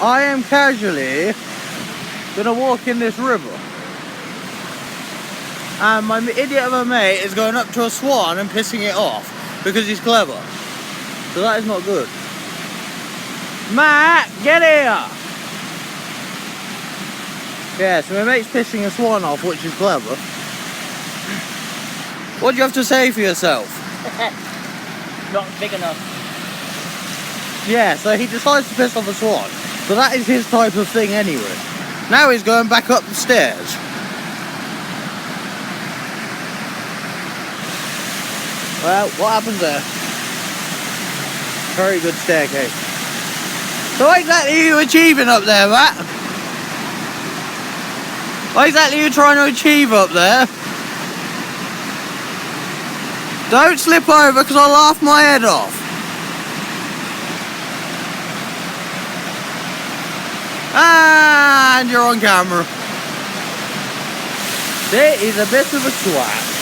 I am casually gonna walk in this river. And my idiot of a mate is going up to a swan and pissing it off because he's clever. So that is not good. Matt, get here! Yeah, so my mate's pissing a swan off, which is clever. What do you have to say for yourself? Not big enough. Yeah, so he decides to piss off a swan. But that is his type of thing anyway. Now he's going back up the stairs. Well, what happens there? Very good staircase. So what exactly are you achieving up there, Matt? What exactly are you trying to achieve up there? Don't slip over because I'll laugh my head off. And you're on camera. There is a bit of a twat.